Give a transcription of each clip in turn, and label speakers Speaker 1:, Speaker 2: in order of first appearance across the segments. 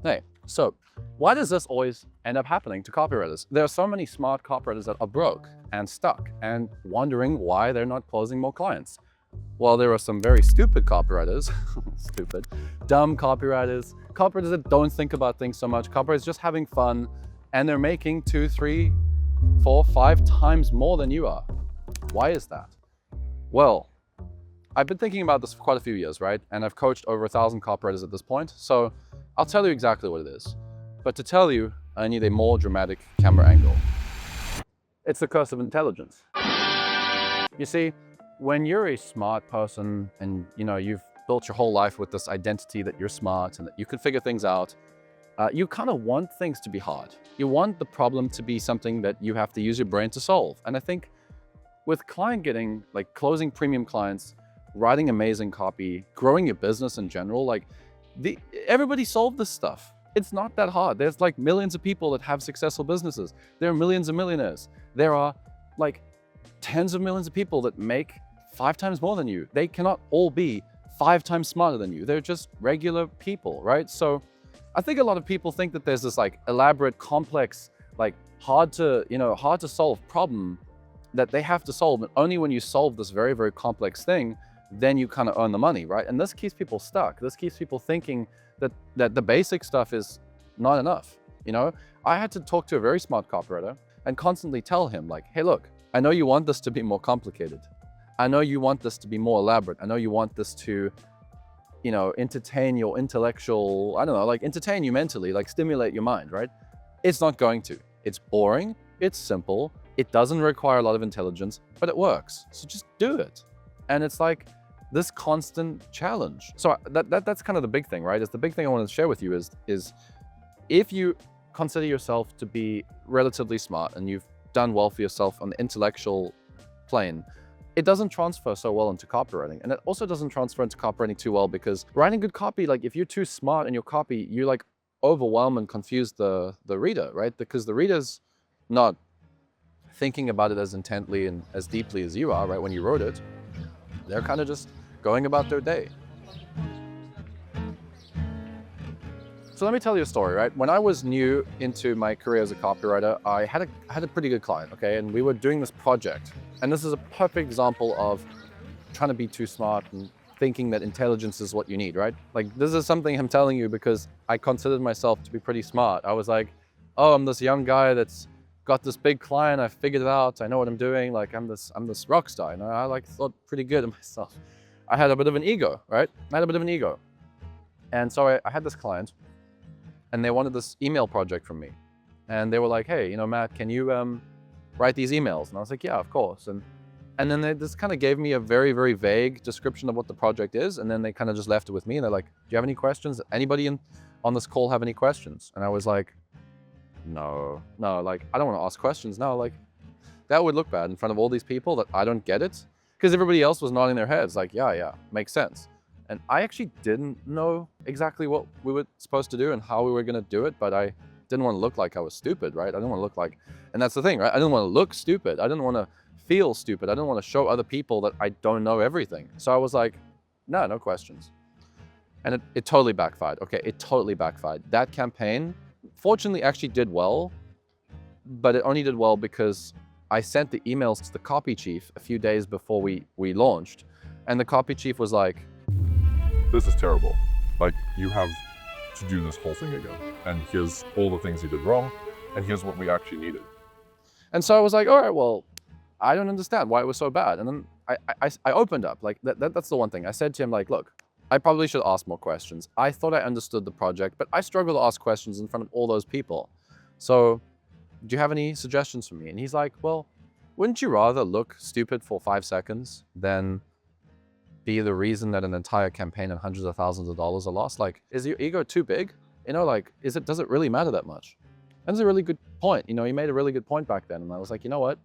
Speaker 1: Hey, so why does this always end up happening to copywriters? There are so many smart copywriters that are broke and stuck and wondering why they're not closing more clients. Well, there are some very stupid copywriters, dumb copywriters that don't think about things so much, copywriters just having fun, and they're making 2, 3, 4, 5 times more than you are. Why is that? Well, I've been thinking about this for quite a few years, right? And I've coached over 1,000 copywriters at this point, so I'll tell you exactly what it is. But to tell you, I need a more dramatic camera angle. It's the curse of intelligence. You see, when you're a smart person and you've built your whole life with this identity that you're smart and that you can figure things out, you kind of want things to be hard. You want the problem to be something that you have to use your brain to solve. And I think with client getting, like closing premium clients, writing amazing copy, growing your business in general, everybody solved this stuff. It's not that hard. There's like millions of people that have successful businesses. There are millions of millionaires. There are like tens of millions of people that make 5 times more than you. They cannot all be 5 times smarter than you. They're just regular people, right? So I think a lot of people think that there's this like elaborate, complex, like hard to solve problem that they have to solve. And only when you solve this very, very complex thing, then you kind of earn the money, right? And this keeps people stuck. This keeps people thinking that the basic stuff is not enough. I had to talk to a very smart copywriter and constantly tell him like, hey, look, I know you want this to be more complicated. I know you want this to be more elaborate. I know you want this to, entertain your intellectual, entertain you mentally, like stimulate your mind, right? It's not going to. It's boring. It's simple. It doesn't require a lot of intelligence, but it works. So just do it. And it's like this constant challenge. So that's kind of the big thing, right? It's the big thing I want to share with you is if you consider yourself to be relatively smart and you've done well for yourself on the intellectual plane, it doesn't transfer so well into copywriting. And it also doesn't transfer into copywriting too well because writing good copy, like if you're too smart in your copy, you like overwhelm and confuse the reader, right? Because the reader's not thinking about it as intently and as deeply as you are, right? When you wrote it, they're kind of just going about their day. So let me tell you a story, right? When I was new into my career as a copywriter, I had a pretty good client, okay? And we were doing this project. And this is a perfect example of trying to be too smart and thinking that intelligence is what you need, right? Like this is something I'm telling you because I considered myself to be pretty smart. I was like, oh, I'm this young guy that's got this big client. I figured it out. I know what I'm doing. Like I'm this rock star. I thought pretty good of myself. I had a bit of an ego, right? And so I had this client and they wanted this email project from me. And they were like, hey, Matt, can you write these emails? And I was like, yeah, of course. And then they just kind of gave me a very, very vague description of what the project is. And then they kind of just left it with me. And they're like, do you have any questions? Anybody on this call have any questions? And I was like, no, like, I don't want to ask questions. No, like, that would look bad in front of all these people that I don't get it. Because everybody else was nodding their heads like, yeah, makes sense. And I actually didn't know exactly what we were supposed to do and how we were going to do it, but I didn't want to look like I was stupid, right? I didn't want to look like, and that's the thing, right? I didn't want to look stupid. I didn't want to feel stupid. I didn't want to show other people that I don't know everything. So I was like, no questions. And it totally backfired. Okay, it totally backfired. That campaign, fortunately, actually did well, but it only did well because I sent the emails to the copy chief a few days before we launched. And the copy chief was like,
Speaker 2: this is terrible. Like, you have to do this whole thing again. And here's all the things you did wrong. And here's what we actually needed.
Speaker 1: And so I was like, all right, well, I don't understand why it was so bad. And then I opened up, like that's the one thing. I said to him, like, look, I probably should ask more questions. I thought I understood the project, but I struggle to ask questions in front of all those people. So do you have any suggestions for me? And he's like, well, wouldn't you rather look stupid for 5 seconds than be the reason that an entire campaign and hundreds of thousands of dollars are lost? Like, is your ego too big? Does it really matter that much? And it's a really good point. He made a really good point back then. And I was like, you know what?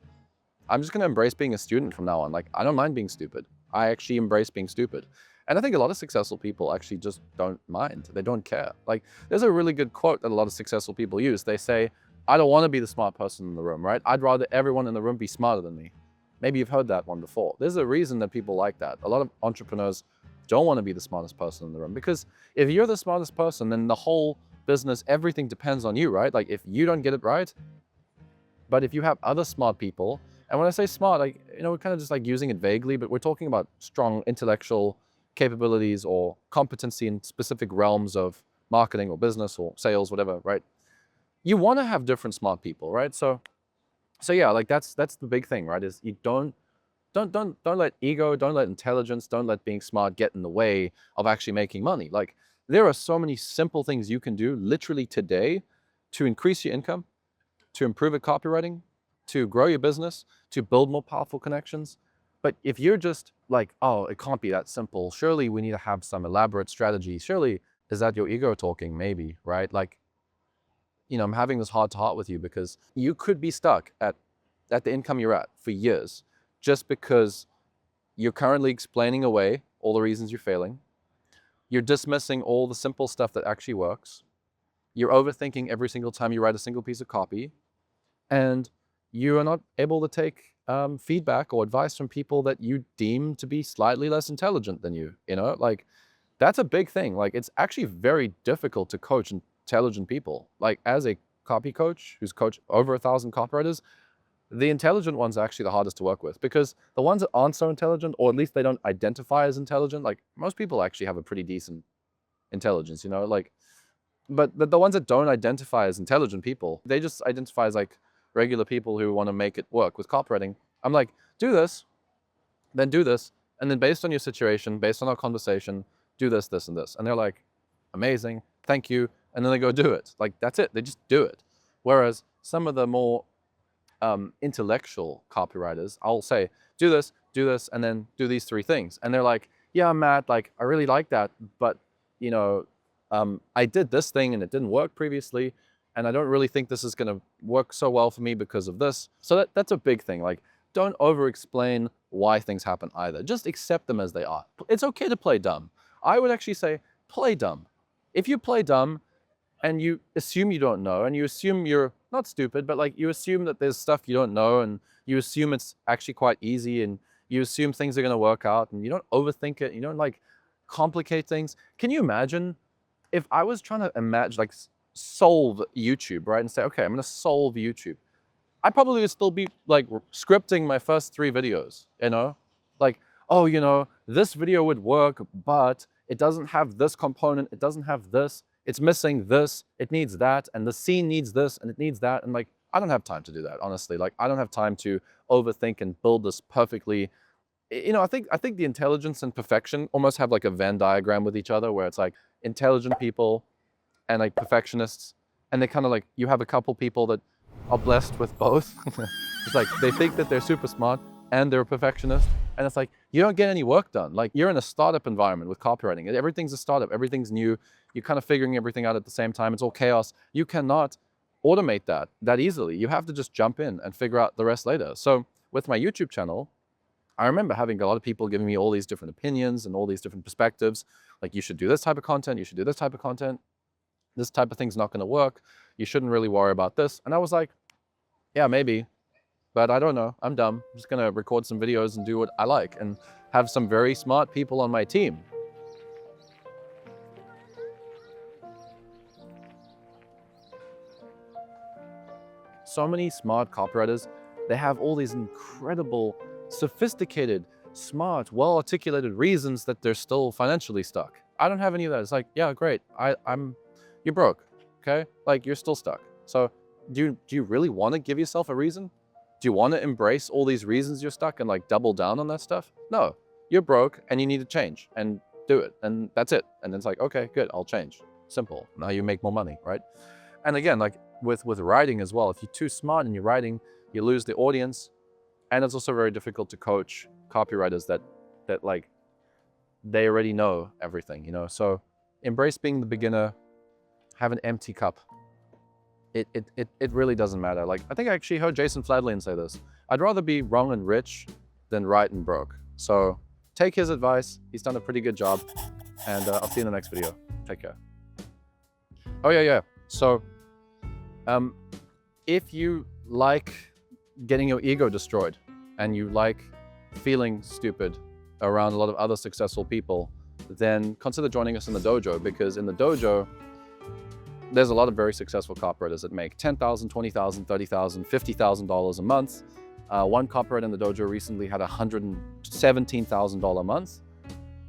Speaker 1: I'm just going to embrace being a student from now on. Like, I don't mind being stupid. I actually embrace being stupid. And I think a lot of successful people actually just don't mind. They don't care. Like, there's a really good quote that a lot of successful people use. They say, I don't want to be the smart person in the room, right? I'd rather everyone in the room be smarter than me. Maybe you've heard that one before. There's a reason that people like that. A lot of entrepreneurs don't want to be the smartest person in the room, because if you're the smartest person, then the whole business, everything depends on you, right? Like if you don't get it right, but if you have other smart people, and when I say smart, like, we're kind of just like using it vaguely, but we're talking about strong intellectual capabilities or competency in specific realms of marketing or business or sales, whatever, right? You want to have different smart people, right? So yeah, like that's the big thing, right? Is you don't let ego, don't let intelligence, don't let being smart get in the way of actually making money. Like there are so many simple things you can do literally today to increase your income, to improve at copywriting, to grow your business, to build more powerful connections. But if you're just like, oh, it can't be that simple. Surely we need to have some elaborate strategy. Surely, is that your ego talking? Maybe, right? Like, I'm having this heart to heart with you because you could be stuck at the income you're at for years just because you're currently explaining away all the reasons you're failing. You're dismissing all the simple stuff that actually works. You're overthinking every single time you write a single piece of copy. And you are not able to take feedback or advice from people that you deem to be slightly less intelligent than you, like that's a big thing. Like it's actually very difficult to coach intelligent people. Like as a copy coach who's coached over 1,000 copywriters, the intelligent ones are actually the hardest to work with because the ones that aren't so intelligent, or at least they don't identify as intelligent, like most people actually have a pretty decent intelligence, like, but the ones that don't identify as intelligent people, they just identify as like regular people who want to make it work with copywriting. I'm like, do this, then do this, and then based on your situation, based on our conversation, do this, this, and this. And they're like, amazing, thank you. And then they go do it. Like, that's it. They just do it. Whereas some of the more intellectual copywriters, I'll say, do this, and then do these 3 things. And they're like, yeah, Matt, like, I really like that, but, I did this thing and it didn't work previously. And I don't really think this is going to work so well for me because of this. So that's a big thing. Like, don't over-explain why things happen either. Just accept them as they are. It's okay to play dumb. I would actually say, play dumb. If you play dumb and you assume you don't know, and you assume you're not stupid, but like you assume that there's stuff you don't know, and you assume it's actually quite easy, and you assume things are going to work out, and you don't overthink it, you don't like complicate things. Can you imagine if I was trying to imagine, like, solve YouTube, right? And say, okay, I'm going to solve YouTube. I probably would still be like scripting my first 3 videos, like, oh, this video would work, but it doesn't have this component. It doesn't have this. It's missing this. It needs that. And the scene needs this and it needs that. And like, I don't have time to do that, honestly. Like, I don't have time to overthink and build this perfectly. I think the intelligence and perfection almost have like a Venn diagram with each other, where it's like intelligent people and like perfectionists, and they kind of like, you have a couple people that are blessed with both. It's like they think that they're super smart and they're a perfectionist, and it's like you don't get any work done. Like, you're in a startup environment with copywriting. Everything's a startup, everything's new. You're kind of figuring everything out at the same time. It's all chaos. You cannot automate that easily. You have to just jump in and figure out the rest later. So with my YouTube channel, I remember having a lot of people giving me all these different opinions and all these different perspectives. Like, you should do this type of content. You should do this type of content. This type of thing's not going to work. You shouldn't really worry about this. And I was like, yeah, maybe, but I don't know. I'm dumb. I'm just going to record some videos and do what I like and have some very smart people on my team. So many smart copywriters, they have all these incredible, sophisticated, smart, well-articulated reasons that they're still financially stuck. I don't have any of that. It's like, yeah, great. You're broke, okay? Like, you're still stuck. So do you really want to give yourself a reason? Do you want to embrace all these reasons you're stuck and like double down on that stuff? No, you're broke and you need to change and do it. And that's it. And then it's like, okay, good, I'll change. Simple. Now you make more money, right? And again, like with writing as well, if you're too smart in your writing, you lose the audience. And it's also very difficult to coach copywriters that like, they already know everything, So embrace being the beginner, have an empty cup. It really doesn't matter. Like, I think I actually heard Jason Fladlien say this. I'd rather be wrong and rich than right and broke. So take his advice. He's done a pretty good job. And I'll see you in the next video. Take care. Oh, yeah. So if you like getting your ego destroyed and you like feeling stupid around a lot of other successful people, then consider joining us in the dojo, because in the dojo, there's a lot of very successful copywriters that make $10,000, $20,000, $30,000, $50,000 a month. One copywriter in the dojo recently had $117,000 a month.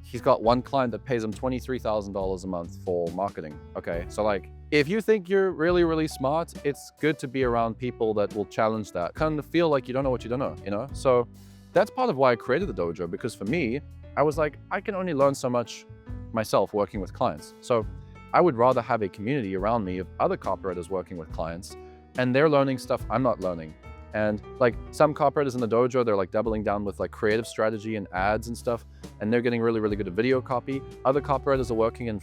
Speaker 1: He's got one client that pays him $23,000 a month for marketing. Okay, so like, if you think you're really, really smart, it's good to be around people that will challenge that. Kind of feel like you don't know what you don't know, you know? So that's part of why I created the dojo, because for me, I was like, I can only learn so much myself working with clients. So I would rather have a community around me of other copywriters working with clients, and they're learning stuff I'm not learning. And like some copywriters in the dojo, they're like doubling down with like creative strategy and ads and stuff, and they're getting really, really good at video copy. Other copywriters are working in,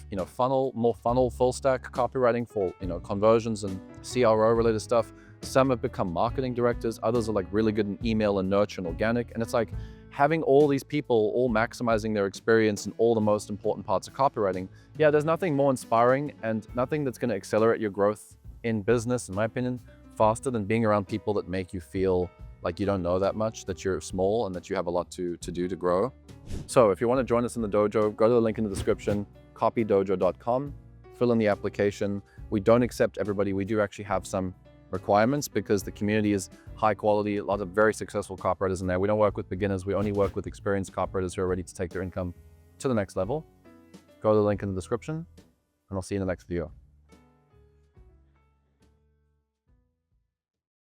Speaker 1: more funnel, full stack copywriting for, conversions and CRO related stuff. Some have become marketing directors. Others are like really good in email and nurture and organic. And it's like having all these people all maximizing their experience in all the most important parts of copywriting. Yeah, there's nothing more inspiring and nothing that's going to accelerate your growth in business, in my opinion, faster than being around people that make you feel like you don't know that much, that you're small and that you have a lot to do to grow. So if you want to join us in the dojo, go to the link in the description, copydojo.com, fill in the application. We don't accept everybody. We do actually have some requirements because the community is high quality, a lot of very successful copywriters in there. We don't work with beginners. We only work with experienced copywriters who are ready to take their income to the next level. Go to the link in the description, and I'll see you in the next video.